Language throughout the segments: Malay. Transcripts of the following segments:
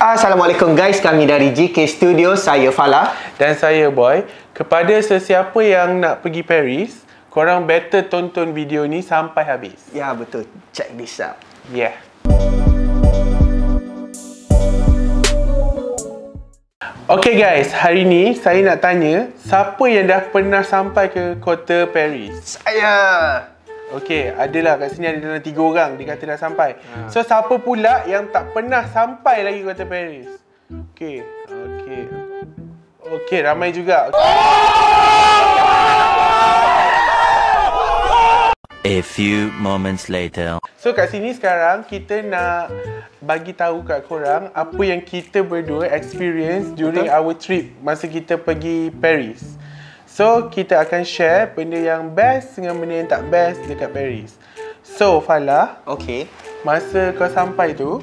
Assalamualaikum guys, kami dari GK Studio, saya Fala dan saya Boy. Kepada sesiapa yang nak pergi Paris, korang better tonton video ni sampai habis. Ya betul, check this out. Yeah. Okay guys, hari ni saya nak tanya, siapa yang dah pernah sampai ke kota Paris? Saya. Okay, adalah kat sini ada dalam 3 orang dia kata dah sampai. So siapa pula yang tak pernah sampai lagi kota Paris? Okay, ramai juga. A few moments later. So kat sini sekarang kita nak bagi tahu kat korang apa yang kita berdua experience during our trip masa kita pergi Paris. So kita akan share benda yang best dengan benda yang tak best dekat Paris. So Fala, Okay. masa kau sampai tu,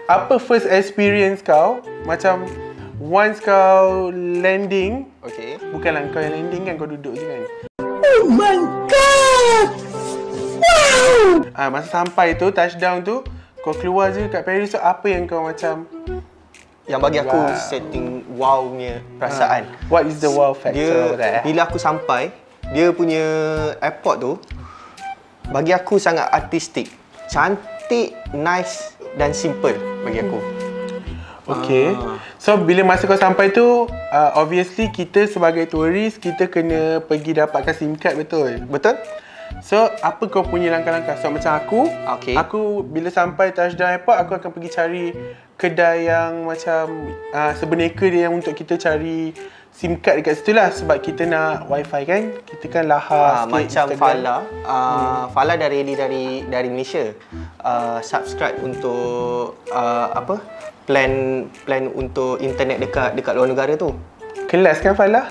apa first experience kau? Macam once kau landing, Okay. bukanlah kau yang landing kan, kau duduk je kan. Oh my god! Wow! Masa sampai tu, touchdown tu, kau keluar je kat Paris tu, apa yang kau macam Yang bagi aku setting wow punya perasaan. What is the wow factor there? Bila aku sampai, dia punya airport tu bagi aku sangat artistik. Cantik, nice dan simple bagi aku. Okay. So bila masa kau sampai tu, obviously kita sebagai turis, kita kena pergi dapatkan SIM card, betul? Betul? So apa kau punya langkah-langkah? So macam aku bila sampai touchdown airport, aku akan pergi cari kedai yang macam sebenarnya dia yang untuk kita cari SIM card dekat situ lah. Sebab kita nak wifi kan, kita kan lahar macam Fala. Fala dari Malaysia. Subscribe untuk plan untuk internet dekat luar negara tu. Kelas kan Fala?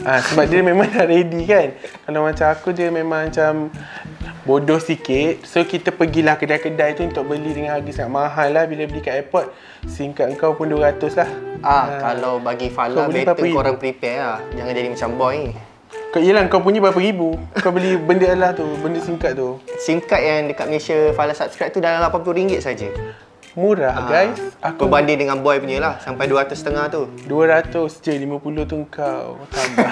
Sebab dia memang dah ready kan. Kalau macam aku, dia memang macam bodoh sikit. So kita pergilah kedai-kedai tu untuk beli dengan harga sangat mahal lah. Bila beli kat airport, SIM card kau pun 200 lah. Kalau bagi Fala, better korang prepare lah. Jangan jadi macam Boy ni. Yelah, kau punya berapa ribu? Kau beli benda lah tu, benda SIM card tu. SIM card yang dekat Malaysia Fala subscribe tu dalam RM80 saja. Murah guys. Aku berbanding dengan Boy punya lah, sampai 250 tu. 200 je, 50 tu kau tambah.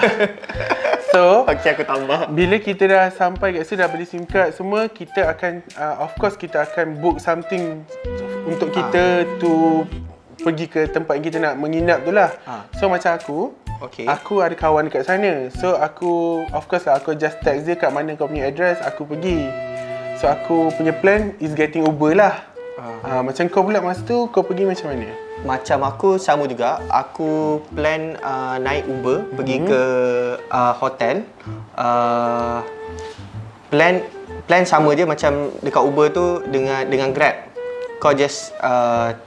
So, okay, aku tambah. Bila kita dah sampai kat situ, dah beli SIM card semua, kita akan of course kita akan book something untuk kita tu pergi ke tempat yang kita nak menginap tu lah. So macam aku ada kawan dekat sana. So aku of course lah, aku just text dia kat mana kau punya address, aku pergi. So aku punya plan is getting Uber lah. Macam kau pula masa tu, kau pergi macam mana? Macam aku sama juga. Aku plan naik Uber pergi ke hotel. Plan sama je macam dekat Uber tu dengan Grab. Kau just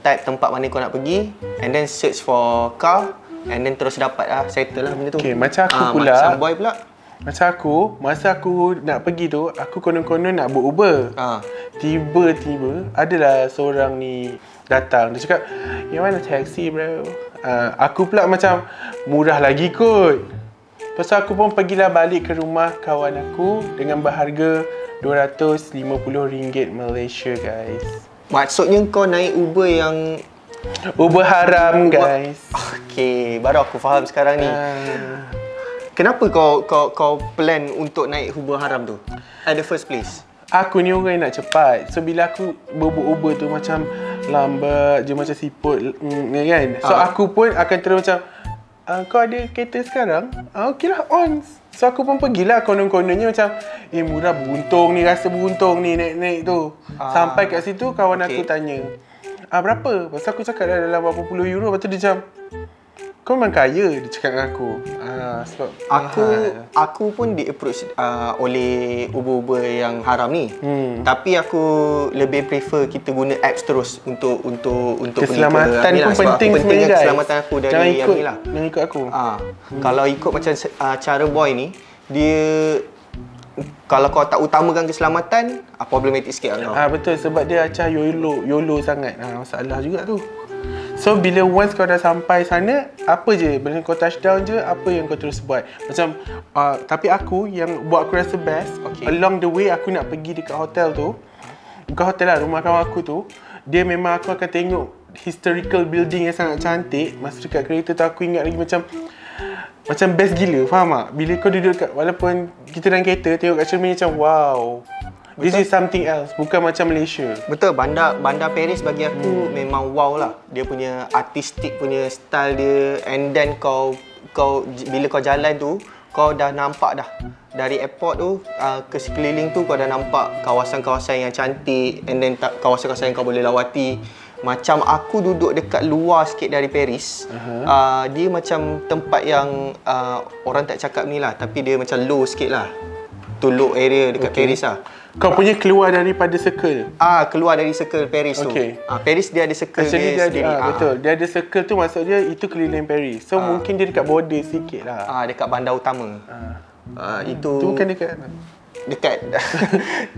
type tempat mana kau nak pergi and then search for car and then terus dapat lah, settle lah benda tu. Okay, macam aku pula. Macam Boy pula. Macam aku, masa aku nak pergi tu, aku konon-konon nak book Uber. Tiba-tiba adalah seorang ni datang. Dia cakap, "You want a taxi bro?" Aku pula macam, murah lagi kot. Lepas tu aku pun pergilah balik ke rumah kawan aku dengan berharga RM250 Malaysia guys. Maksudnya kau naik Uber yang Uber haram guys. Okay, baru aku faham sekarang ni. Kenapa kau plan untuk naik Uber haram tu at the first place? Aku ni orang yang nak cepat. So bila aku berbuk Uber tu macam lambat je, macam siput kan. So aku pun akan terus macam, kau ada kereta sekarang? Okey lah, on. So aku pun pergilah, konon-kononnya macam, murah, beruntung ni, rasa beruntung ni naik-naik tu. Sampai kat situ kawan aku tanya, berapa? Lepas aku cakap dalam berapa puluh euro. Lepas tu dia macam, kau memang kaya, dia cakap dengan aku. Sebab aku pun di-approach oleh Uber-Uber yang haram ni. Tapi aku lebih prefer kita guna apps terus untuk keselamatan pergi ke pun penting sebenarnya guys. Keselamatan aku dari yang ni lah. Jangan ikut aku. Kalau ikut macam cara Boy ni, dia kalau kau tak utamakan keselamatan, problematik sikit lah. Betul, sebab dia acah YOLO sangat. Masalah juga tu. So bila once kau dah sampai sana, apa je bila kau touchdown je, apa yang kau terus buat? Macam tapi aku yang buat aku rasa best, along the way aku nak pergi dekat hotel tu. Bukan hotel lah, rumah kawan aku tu. Dia memang aku akan tengok historical building yang sangat cantik. Masa dekat kereta tu aku ingat lagi macam best gila, faham tak? Bila kau duduk kat, walaupun kita dalam kereta tengok kat cermin macam wow. This is something else, bukan macam Malaysia. Betul, bandar Paris bagi aku memang wow lah. Dia punya artistik punya style dia, and then kau bila kau jalan tu, kau dah nampak dah dari airport tu ke sekeliling tu, kau dah nampak kawasan-kawasan yang cantik, and then kawasan-kawasan yang kau boleh lawati. Macam aku duduk dekat luar sikit dari Paris, dia macam tempat yang orang tak cakap ni lah, tapi dia macam low sikit lah. Tu low area dekat Paris lah. Kau punya keluar daripada circle. Keluar dari circle Paris tu. Paris dia ada circle dia sendiri. Betul. Dia ada circle tu, maksud dia itu keliling Paris. So mungkin dia dekat border sikit lah. Dekat bandar utama. Itu bukan dekat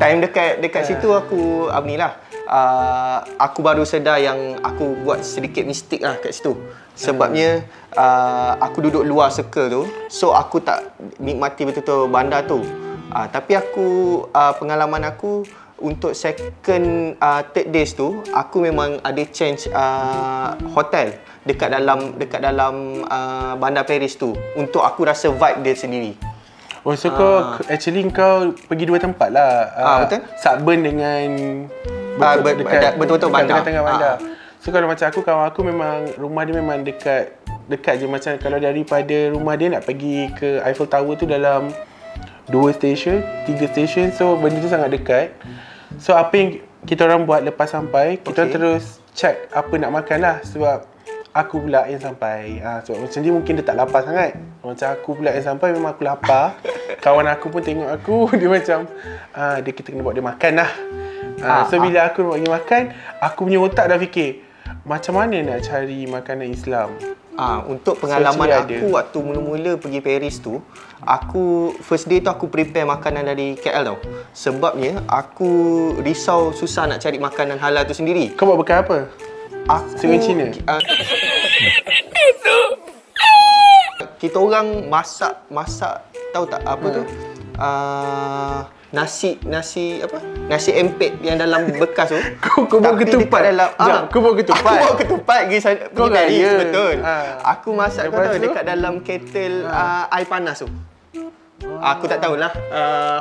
time dekat situ aku aku baru sedar yang aku buat sedikit mistik lah kat situ. Sebabnya aku duduk luar circle tu, so aku tak nikmati betul-betul bandar tu. Tapi pengalaman aku untuk second, third days tu, aku memang ada change hotel dekat dalam bandar Paris tu untuk aku rasa vibe dia sendiri. Oh, so kau actually kau pergi dua tempat lah. Betul. Sunburn dengan betul-betul bandar. Tengah bandar. So kalau macam aku, kawan aku memang rumah dia memang dekat je. Macam kalau daripada rumah dia nak pergi ke Eiffel Tower tu dalam 2 stesen, 3 stesen. So benda tu sangat dekat. So apa yang kita orang buat lepas sampai, kita terus check apa nak makan lah. Sebab aku pula yang sampai. Sebab macam dia mungkin dia tak lapar sangat. Macam aku pula yang sampai memang aku lapar. Kawan aku pun tengok aku, dia macam kita kena buat dia makan lah. So bila aku nak pergi makan, aku punya otak dah fikir macam mana nak cari makanan Islam. Untuk pengalaman aku waktu mula-mula pergi Paris tu, aku first day tu aku prepare makanan dari KL tau. Sebabnya aku risau susah nak cari makanan halal tu sendiri. Kau buat bekal apa? Dengan Cina? Kita orang masak tahu tak apa tu? Nasi apa? Nasi empet yang dalam bekas tu. Kau buat ketupat dalam. Kau buat ketupat. Aku buat ketupat pergi Paris, betul. Aku masak kau tahu dekat dalam kettle air panas tu. Aku tak tahulah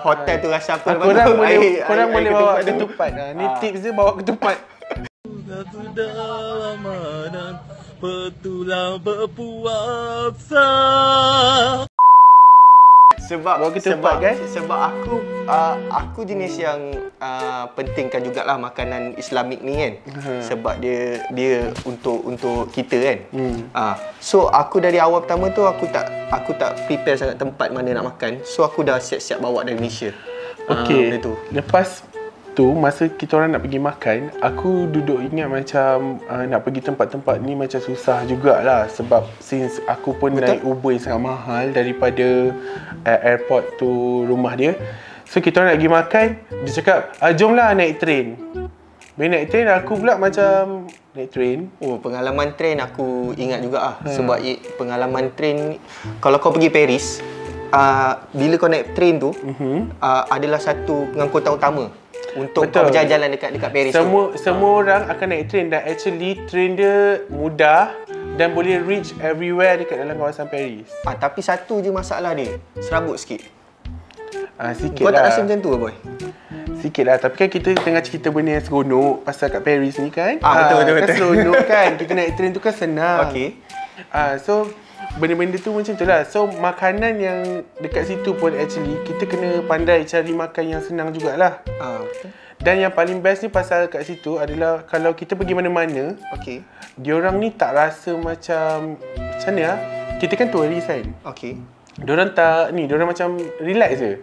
hotel tu rasa apa. Korang boleh bawa ketupat. Ni tips dia, bawa ketupat. Sudah lama petulang berpuasa. Sebab aku jenis yang pentingkan jugalah makanan Islamik ni kan. Sebab dia untuk kita kan. So aku dari awal pertama tu aku tak prepare sangat tempat mana nak makan. So aku dah siap-siap bawa dari Malaysia. Okey. Lepas tu masa kita orang nak pergi makan, aku duduk ingat macam nak pergi tempat-tempat ni macam susah jugalah. Sebab since aku pun naik Uber yang sangat mahal daripada airport tu rumah dia. So kita orang nak pergi makan, dia cakap jomlah naik train. Bila naik train, aku pula macam naik train. Pengalaman train aku ingat juga Sebab pengalaman train, kalau kau pergi Paris, bila kau naik train tu adalah satu pengangkutan utama untuk kau berjalan dekat Paris. Semua orang akan naik train, dan actually train dia mudah dan boleh reach everywhere dekat dalam kawasan Paris. Tapi satu je masalah dia, serabut sikit. Sikit kau lah. tak rasa macam tu ke boy? Sikit lah, tapi kan kita tengah cerita benda yang seronok pasal kat Paris ni kan. Betul. Kan seronok kan, kita naik train tu kan senang. So benda-benda tu macam tu lah. So makanan yang dekat situ pun actually kita kena pandai cari makan yang senang jugalah. Dan yang paling best ni pasal kat situ adalah kalau kita pergi mana-mana, diorang ni tak rasa macam mana lah. Kita kan tourist kan. Diorang tak ni, diorang macam relax je.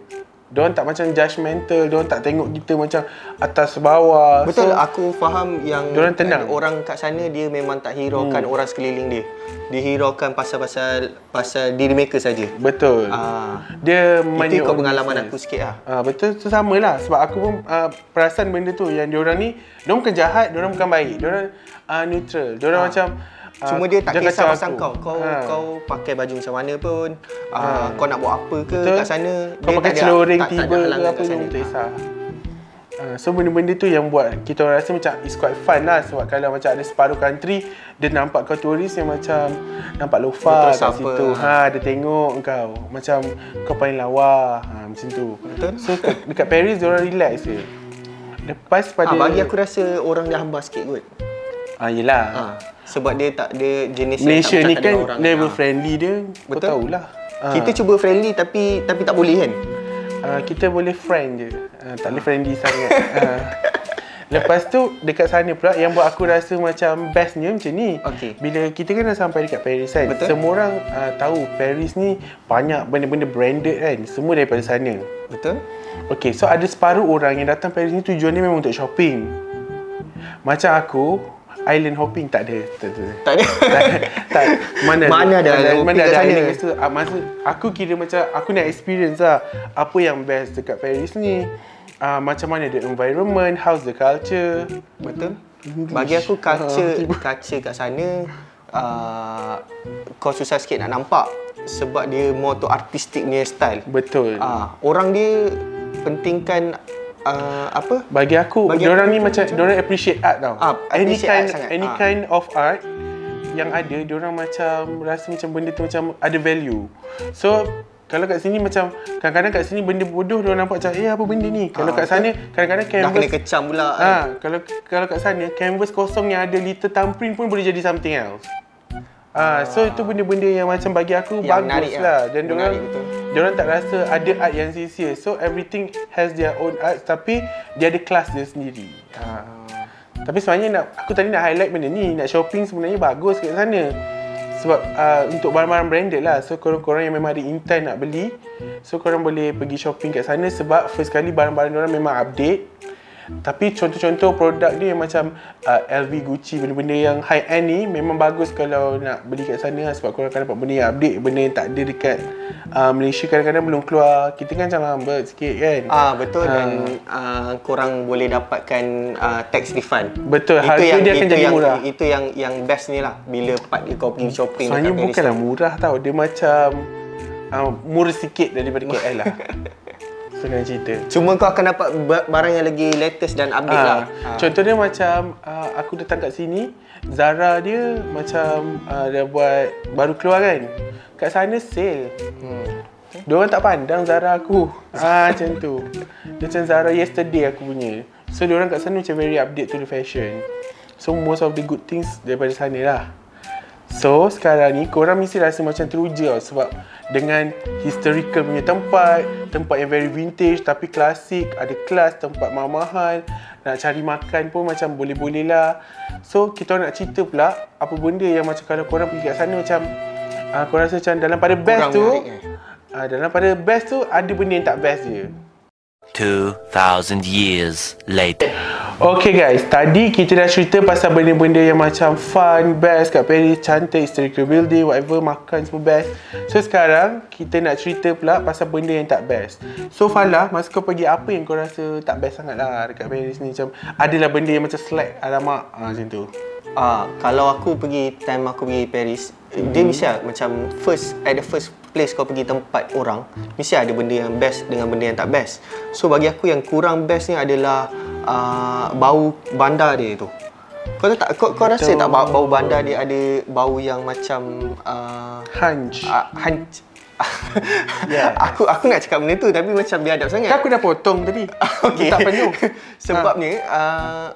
Diorang tak macam judgemental, diorang tak tengok kita macam atas bawah. Betul, so, aku faham yang diorang tenang. Orang kat sana dia memang tak hiraukan orang sekeliling dia. Dia hiraukan pasal diri mereka saja. Betul. Dia itu kau pengalaman aku sikit lah. Betul, tu sama lah. Sebab aku pun perasan benda tu, yang diorang ni, diorang bukan jahat, diorang bukan baik. Diorang neutral. Diorang macam cuma dia tak kisah pasal kau pakai baju macam mana pun, kau nak buat apa ke kat sana, kau pakai celoring tiba ke apa pun tak kisah. So benda-benda tu yang buat kita orang rasa macam it's quite fun lah. Sebab kalau macam ada separuh country, dia nampak kau turis yang macam nampak lofa kat situ. Dia tengok kau macam kau paling lawa, macam tu. Betul. So dekat Paris dia orang relax je. Lepas pada bagi aku rasa orang dia hamba sikit kot. Yelah. Sebab dia tak ada jenis Malaysia yang ni tak kan ada orang. level friendly dia. Kau Betul. tahulah. Kita cuba friendly tapi tak boleh kan. Kita boleh friend je. Tak boleh friendly sangat. Lepas tu dekat sana pula yang buat aku rasa macam bestnya macam ni. Bila kita kan dah sampai dekat Paris kan. Betul. Semua orang tahu Paris ni banyak benda-benda branded kan. Semua daripada sana. Betul. Okay, so ada separuh orang yang datang Paris ni tujuannya memang untuk shopping. Macam aku, island hopping tak ada. Tak ada. Tak. Mana ada hopping kat sana. Island kat situ. Maksud aku kira macam aku nak experience lah apa yang best dekat Paris ni. Macam mana the environment, how's the culture. Betul. Bagi aku culture kat sana kau susah sikit nak nampak sebab dia more to artistic punya style. Betul. Orang dia pentingkan bagi aku diorang ni macam diorang appreciate art tau. Any kind of art yang ada, diorang macam rasa macam benda tu macam ada value. So kalau kat sini macam kadang-kadang kat sini benda bodoh diorang nampak macam apa benda ni. Kalau kat sana kadang-kadang canvas dah kena kecam pula. Kalau kat sana canvas kosong yang ada little thumbprint pun boleh jadi something else. So itu benda-benda yang macam bagi aku yang bagus lah. Dan diorang tak rasa ada art yang sia-sia. So everything has their own art tapi dia ada kelas dia sendiri. Tapi sebenarnya aku tadi nak highlight benda ni. Nak shopping sebenarnya bagus kat sana. Sebab untuk barang-barang branded lah. So korang-korang yang memang ada intent nak beli, so korang boleh pergi shopping kat sana. Sebab first kali barang-barang diorang memang update. Tapi contoh-contoh produk dia yang macam LV, Gucci, benda-benda yang high end ni memang bagus kalau nak beli kat sana lah. Sebab korang akan dapat benda yang update, benda yang tak ada dekat Malaysia kadang-kadang belum keluar. Kita kan macam lambat sikit kan. Betul. Dan korang boleh dapatkan tax refund. Betul, harga dia akan jadi murah. Itu yang best ni lah. Bila part dia kau pergi shopping. Sebenarnya bukanlah murah tau. Dia macam murah sikit daripada KL lah. Senang cerita. Cuma kau akan dapat barang yang lagi latest dan update lah. Contohnya macam aku datang kat sini, Zara dia macam dah buat baru keluar kan. Kat sana sale. Diorang tak pandang Zara aku. Macam tu. Dia macam Zara yesterday aku punya. So diorang kat sana macam very update to the fashion. So most of the good things daripada sana lah. So sekarang ni korang mesti rasa macam teruja sebab dengan historical punya tempat yang very vintage tapi klasik, ada kelas, tempat mahal-mahal, nak cari makan pun macam boleh-boleh lah. So kita nak cerita pula apa benda yang macam kalau korang pergi kat sana macam korang rasa macam dalam pada best tu dalam pada best tu ada benda yang tak best je. 2000 years later. Okay guys, tadi kita dah cerita pasal benda-benda yang macam fun, best kat Paris, cantik, historical building, whatever, makan semua best. So sekarang kita nak cerita pula pasal benda yang tak best. So Falah, masa kau pergi apa yang kau rasa tak best sangat lah dekat Paris ni? Macam adalah benda yang macam slack, alamak, macam tu. Kalau aku pergi Paris, dia mesti lah, macam at the first place kau pergi tempat orang, mesti ada benda yang best dengan benda yang tak best. So bagi aku yang kurang best ni adalah bau bandar dia tu. Kau tahu tak, kau rasa tak bau bandar dia ada bau yang macam hunch. Yeah. Aku nak cakap benda tu tapi macam biadab sangat. Aku dah potong tadi. Okay. Tak penuh. Sebabnya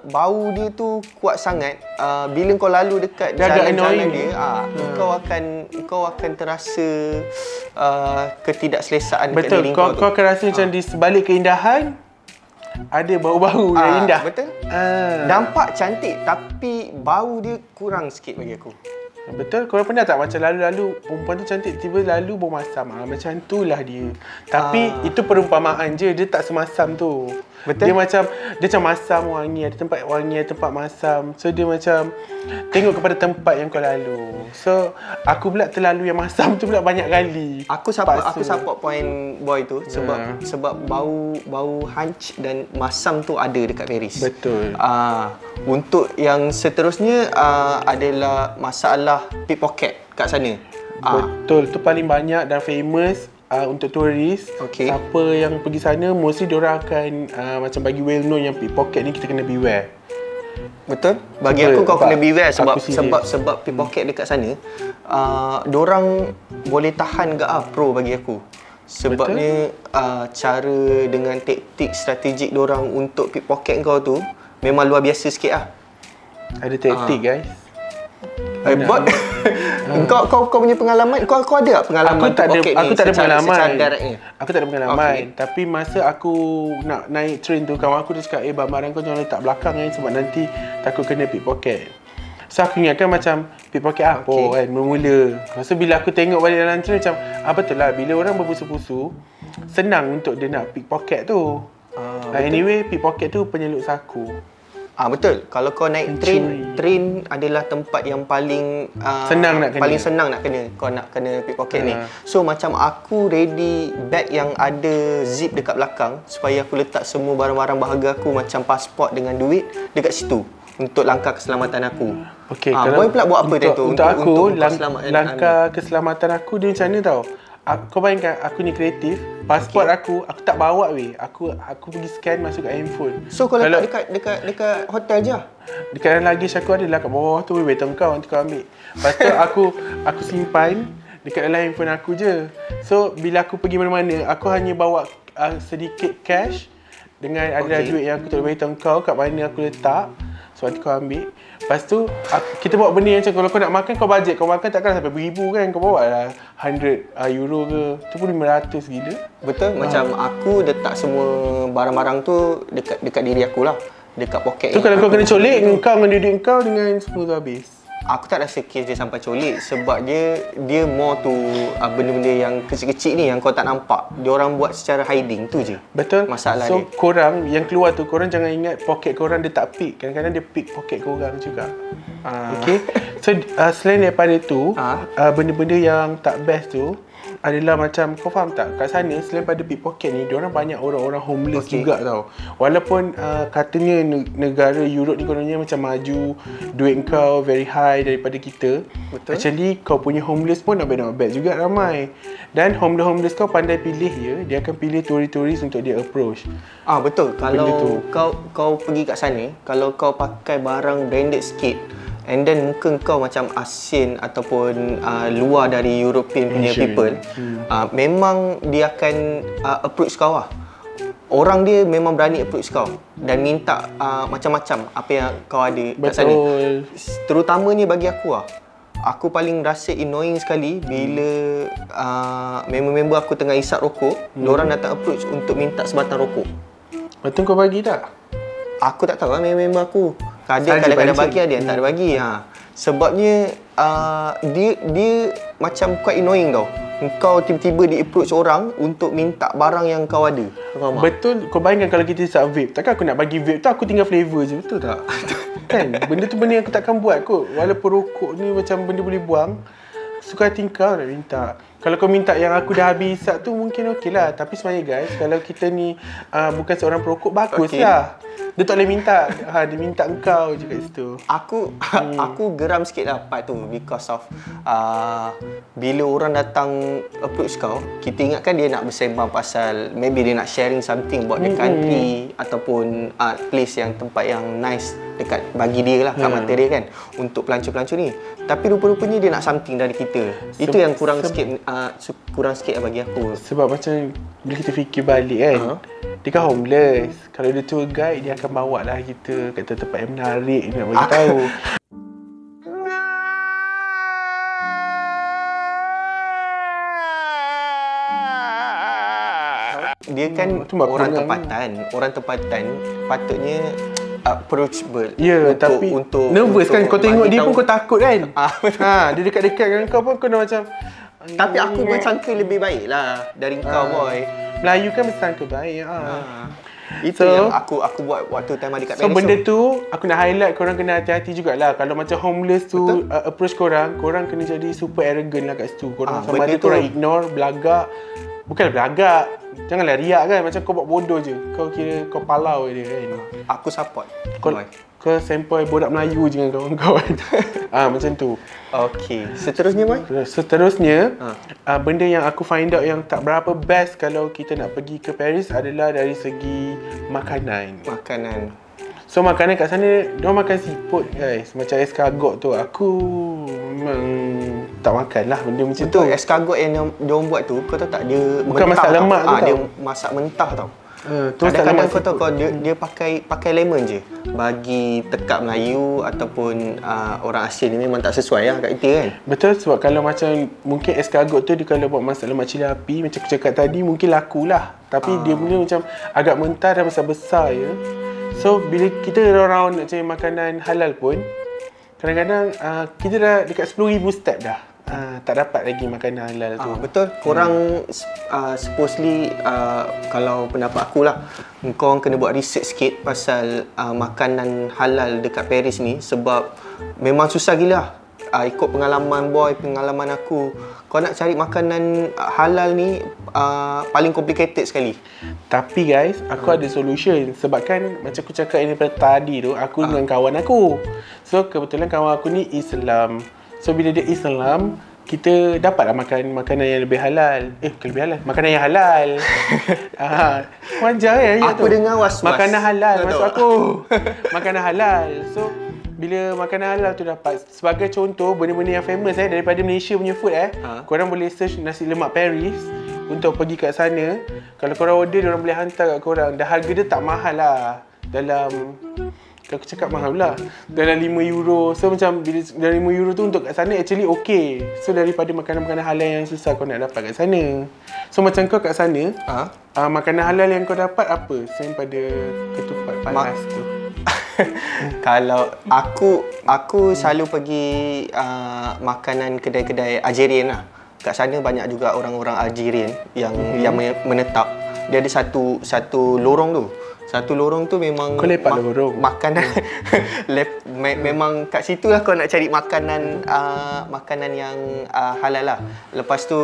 bau dia tu kuat sangat. Bila kau lalu dekat jalan-jalan dia, kau akan terasa ketidakselesaan dekat diri kau. Kau akan rasa macam di sebalik keindahan ada bau-bau yang indah. Betul. Nampak cantik tapi bau dia kurang sikit bagi aku. Betul, korang pernah tak macam lalu-lalu perempuan tu cantik tiba lalu bau masam. Macam itulah dia. Tapi itu perumpamaan je, dia tak semasam tu. Betul. Dia macam masam wangi, ada tempat wangi, ada tempat masam. So dia macam tengok kepada tempat yang kau lalu. So aku pula terlalu yang masam tu pula banyak kali. Aku support point boy tu sebab bau hunch dan masam tu ada dekat Paris. Betul. Untuk yang seterusnya adalah masalah pickpocket kat sana. Betul, tu paling banyak dan famous. untuk turis, siapa yang pergi sana mostly diorang akan macam bagi well known yang pickpocket ni kita kena beware. Betul. Bagi aku kau kena beware sebab pickpocket dekat sana diorang boleh tahan pro bagi aku. Sebabnya cara dengan taktik strategik diorang untuk pickpocket kau tu memang luar biasa sikit lah. Ada taktik guys. Hebat. Kau punya pengalaman, kau ada tak pengalaman aku tak ada pengalaman. Aku tak ada pengalaman. Tapi masa aku nak naik train tu, kawan aku dia cakap, barang kau jangan letak belakang sebab nanti takut kena pickpocket. So aku ingatkan macam pickpocket apa kan, mula-mula. Lepas tu bila aku tengok balik dalam train macam, betul lah, bila orang berpusu-pusu, senang untuk dia nak pickpocket tu. Anyway, pickpocket tu penyeluk saku. Betul. Kalau kau naik train adalah tempat yang paling senang nak kena. Kau nak kena pickpocket ni. So macam aku ready bag yang ada zip dekat belakang supaya aku letak semua barang-barang berharga aku macam pasport dengan duit dekat situ untuk langkah keselamatan aku. Okey, Boy pula buat apa tu? Untuk aku langkah keselamatan aku dia macam mana tau? Kau bayangkan aku ni kreatif, pasport aku tak bawa weh. Aku pergi scan masuk kat handphone. So kau letak dekat hotel je? Dekat dalam luggage aku adalah kat bawah tu weh, betul kau nanti kau ambil. Lepas tu aku simpan dekat dalam handphone aku je. So bila aku pergi mana-mana, aku hanya bawa sedikit cash dengan ada duit yang aku tak boleh beritahu kau kat mana aku letak. So nanti kau ambil. Lepas tu kita buat benda yang macam kalau kau nak makan, kau bajet. Kau makan takkan sampai beribu kan. Kau bawa lah 100 euro ke. Tu pun 500 gila. Betul. Macam aku letak semua barang-barang tu dekat diri aku lah. Dekat poket. Tu kalau kau kena colik, kau dengan duit kau dengan semua tu habis. Aku tak rasa kes dia sampai colik sebab dia more tu benda-benda yang kecil-kecil ni yang kau tak nampak. Dia orang buat secara hiding tu je. Betul. Masalah so, dia. Korang yang keluar tu, korang jangan ingat poket korang dia tak pick. Kadang-kadang dia pick poket korang juga. Okay. So selain daripada tu, benda-benda yang tak best tu adalah macam, kau faham tak? Kat sana selain pada pickpocket ni, diorang banyak orang-orang homeless juga tau. Walaupun katanya negara Europe ni kononnya macam maju, duit kau very high daripada kita. Betul. Actually kau punya homeless pun not bad juga ramai. Dan homeless kau pandai pilih ya, dia akan pilih turis-turis untuk dia approach. Betul. Kalau kau pergi kat sana, kalau kau pakai barang branded sikit, and then muka kau macam Asian ataupun luar dari European punya people, memang dia akan approach kau lah. Orang dia memang berani approach kau dan minta macam-macam apa yang kau ada kat sana. Terutamanya bagi aku lah, aku paling rasa annoying sekali bila member-member aku tengah isap rokok, diorang datang approach untuk minta sebatang rokok. Betul kau bagi tak? Aku tak tahu lah member aku. Ada kadang-kadang bagi, ada yang tak ada bagi. Sebabnya dia macam quite annoying tau. Kau tiba-tiba di-approach orang untuk minta barang yang kau ada. Faham? Betul. Kau bayangkan kalau kita hisap vape, takkan aku nak bagi vape tu aku tinggal flavor je, betul tak? Kan? Benda tu benda yang aku takkan buat kot. Walaupun rokok ni macam benda boleh buang, suka hati kau nak minta. Kalau kau minta yang aku dah habis hisap tu mungkin okey lah. Tapi sebenarnya guys, kalau kita ni bukan seorang perokok, bagus lah. Dia tak boleh minta. Dia minta engkau je kat situ. Aku geram sikit lah part tu because of bila orang datang approach kau, kita ingatkan dia nak bersembang pasal maybe dia nak sharing something about the country ataupun place yang tempat yang nice dekat bagi dia lah kat mata dia kan untuk pelancong-pelancong ni. Tapi rupa-rupanya dia nak something dari kita. Itu yang kurang sikit lah bagi aku. Sebab macam bila kita fikir balik kan, dia kan homeless. Kalau dia tour guide, dia akan bawa lah kita kat tempat yang menarik, dia nak bagi tahu. Dia kan orang tempatan patutnya approachable. Tapi nervous kan kau tengok dia pun kau takut kan. Dia dekat-dekat dengan kau pun kau dah macam. Tapi aku bersangka lebih baik lah dari kau boy. Melayu kan bersangka baik. Itu yang aku buat waktu time ada kat Peninsula. So benda tu aku nak highlight, korang kena hati-hati jugalah. Kalau macam homeless tu approach korang kena jadi super arrogant lah kat situ. Korang sama ada korang ignore, belagak. Bukan belagak, janganlah riak kan. Macam kau buat bodoh je. Kau kira kau palau je kan. Aku support. kau sempoi borak Melayu je dengan kawan-kawan. Macam tu. Okey. Seterusnya, Boy? Seterusnya, benda yang aku find out yang tak berapa best kalau kita nak pergi ke Paris adalah dari segi makanan. Makanan. So makanan kat sana, diorang makan seafood guys. Macam escargot tu, aku memang tak makan lah benda macam tu. Betul, escargot yang diorang buat tu, kau tahu tak, dia bukan masak lemak tu tau. Dia masak mentah tau. Kadang-kadang kau tahu dia pakai lemon je. Bagi tekak Melayu ataupun orang asing ni memang tak sesuai lah kat kita kan. Betul, sebab kalau macam mungkin escargot tu dia kalau buat masak lemak cili api macam aku cakap tadi mungkin lakulah. Tapi dia punya macam agak mentah dan besar-besar je. So bila kita orang nak cari makanan halal pun kadang-kadang kita dah dekat 10,000 step dah. Tak dapat lagi makanan halal tu. Betul. Korang supposedly kalau pendapat aku lah, korang kena buat research sikit pasal makanan halal dekat Paris ni sebab memang susah gila. Ikut pengalaman Boy, pengalaman aku, kau nak cari makanan halal ni paling complicated sekali. Tapi guys, aku ada solution. Sebab kan macam aku cakap ini daripada tadi tu, aku dengan kawan aku. So kebetulan kawan aku ni Islam. So bila dia Islam, kita dapatlah makan makanan yang lebih halal. Bukan lebih halal, makanan yang halal. Wajar ya Aku dengar was-was. Makanan halal maksud aku. Makanan halal. So bila makanan halal tu dapat, sebagai contoh benda-benda yang famous daripada Malaysia punya food korang boleh search nasi lemak Paris untuk pergi kat sana. Kalau korang order, diorang boleh hantar kat korang. Dan harga dia tak mahal lah. Dalam, kalau aku cakap mahal pula, dalam €5. So macam bila dari €5 tu untuk kat sana actually okay. So daripada makanan-makanan halal yang susah kau nak dapat kat sana. So macam kau kat sana, makanan halal yang kau dapat apa selain pada ketupat panas tu? Kalau aku selalu pergi makanan kedai-kedai Algerian lah. Kat sana banyak juga orang-orang Algerian yang menetap. Dia ada satu lorong tu. Satu lorong tu memang kau lepak lorong makanan memang kat situ lah kau nak cari makanan makanan yang halal lah. Lepas tu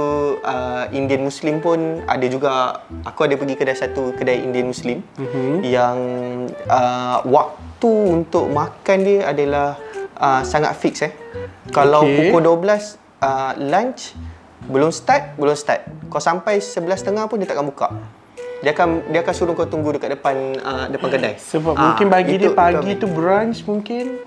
Indian Muslim pun ada juga. Aku ada pergi satu kedai Indian Muslim yang waktu untuk makan dia adalah sangat fix Kalau pukul 12 lunch belum start. Kau sampai 11.30 pun dia takkan buka. Dia akan suruh kau tunggu dekat depan kedai. Sebab mungkin bagi dia pagi tu brunch mungkin.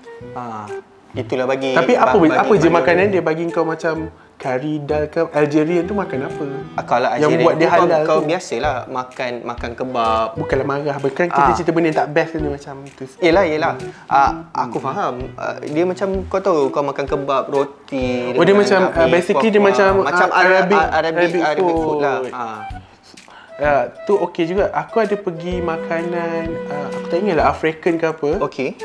Itulah bagi. Tapi apa je makanan dia bagi kau macam kari dal ke Algerian tu makan apa? Kalau Algerian yang buat dia halal kau biasalah makan kebab. Bukanlah marah, bukan kita cerita benda yang tak best ni macam tu. Yelah. Aku faham. Dia macam kau tahu kau makan kebab, roti. Dia macam basically dia macam Arabic food lah. Tu okey juga. Aku ada pergi makanan aku tak ingat lah African ke apa. Okey.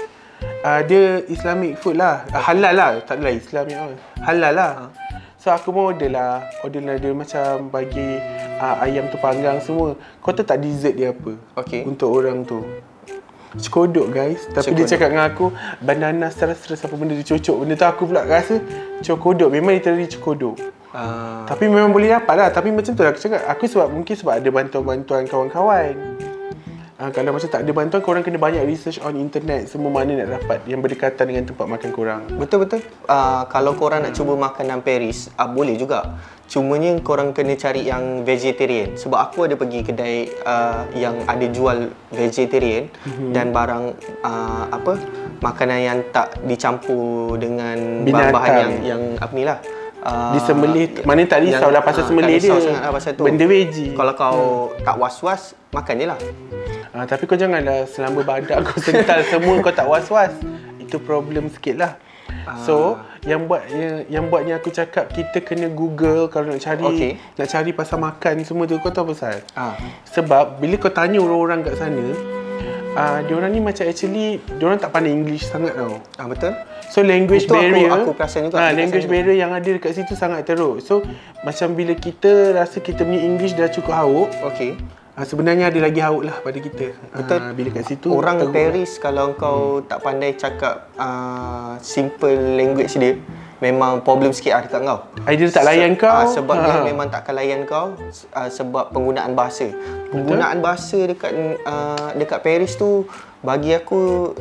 Dia Islamic food lah. Halal lah, tak adalah Islamic halal lah. So aku pun order lah dia macam bagi ayam tu panggang semua. Kau tahu tak dessert dia apa? Okey. Untuk orang tu cekodok guys. Tapi dia cakap dengan aku banana stress apa benda dia cocok. Benda tu aku pula rasa cekodok. Memang literally cekodok. Tapi memang boleh dapat lah. Tapi macam tu lah aku cakap. Aku mungkin sebab ada bantuan-bantuan kawan-kawan. Kalau macam tak ada bantuan, korang kena banyak research on internet. Semua mana nak dapat yang berdekatan dengan tempat makan korang. Betul-betul. Kalau korang nak cuba makanan Paris, boleh juga. Cumanya korang kena cari yang vegetarian. Sebab aku ada pergi kedai yang ada jual vegetarian dan barang makanan yang tak dicampur dengan bahan-bahan yang apa ni lah. Disembelih, mana tak risaulah pasal sembelih dia. Pasal tu. Benda veggie. Kalau kau tak was-was, makan je lah. Tapi kau janganlah selamba badak kau sental semua kau tak was-was. Itu problem sikit lah. So, yang buatnya aku cakap kita kena Google kalau nak cari pasal makan semua tu. Kau tahu pasal? Sebab bila kau tanya orang-orang kat sana, diorang ni macam actually diorang tak pandai English sangat tau. Betul. So language barrier aku perasan juga. Language barrier yang ada dekat situ sangat teruk. So macam bila kita rasa kita punya English dah cukup hauk, sebenarnya ada lagi hauk lah pada kita. Betul. Bila kat situ orang Paris kalau kau tak pandai cakap simple language dia, memang problem sikit dekat kau. Dia tak layan kau. Sebab dia memang takkan layan kau sebab penggunaan bahasa. Penggunaan bahasa dekat Paris tu Bagi aku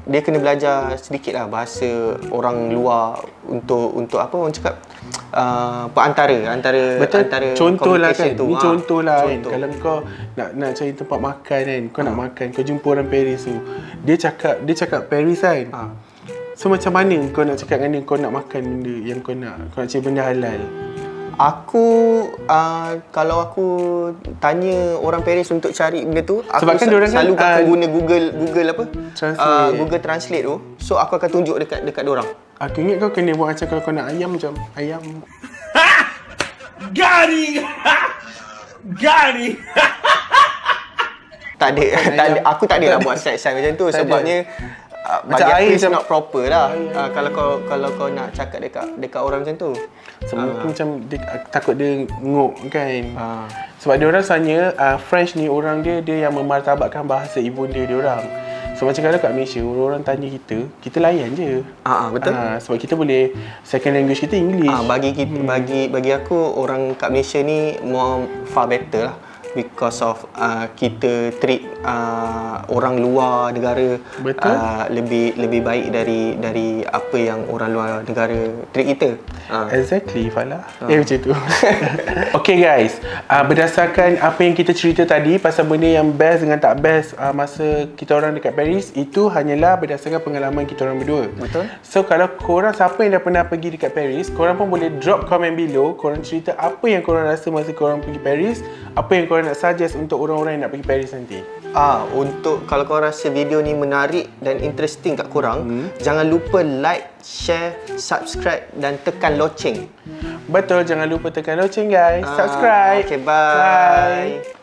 dia kena belajar sedikit lah bahasa orang luar untuk apa orang cakap perantara antara Contoh lah kan. tu. Ni contoh lah kan. contoh. Kalau kau nak cari tempat makan kan, kau nak makan, kau jumpa orang Paris tu. Dia cakap Paris kan. So macam mana kau nak cakap dengan dia kau nak makan benda yang kau nak cari benda halal? Aku kalau aku tanya orang Paris untuk cari benda tu, aku Sebab kan diorang selalu kan, akan guna Google apa? Translate. Google Translate tu. So aku akan tunjuk dekat diorang. Aku ingat kau kena buat macam kalau kau nak ayam macam ayam. Garing! Garing! Tak ada, aku tak ada nak buat side macam tu sebabnya bagi Macam aku air it's macam- not proper lah. Kalau kau nak cakap dekat orang macam tu. Sebab mungkin macam dia, takut dia ngok kan. Sebab dia orang sebenarnya French ni orang dia yang memartabatkan bahasa ibunda dia orang. So macam kalau kat Malaysia orang tanya kita layan je. Betul. Sebab kita boleh second language kita English. Bagi aku orang kat Malaysia ni more far better lah because of kita treat orang luar negara lebih baik dari apa yang orang luar negara treat kita. Exactly, Fala. Macam tu. Okay guys, berdasarkan apa yang kita cerita tadi pasal benda yang best dengan tak best masa kita orang dekat Paris, itu hanyalah berdasarkan pengalaman kita orang berdua. Betul. So kalau korang siapa yang dah pernah pergi dekat Paris, korang pun boleh drop comment below. Korang cerita apa yang korang rasa masa korang pergi Paris, apa yang korang nak suggest untuk orang-orang yang nak pergi Paris nanti. Untuk kalau korang rasa video ni menarik dan interesting kat korang, jangan lupa like, share, subscribe dan tekan loceng. Betul, jangan lupa tekan loceng guys. Subscribe. Okay, bye.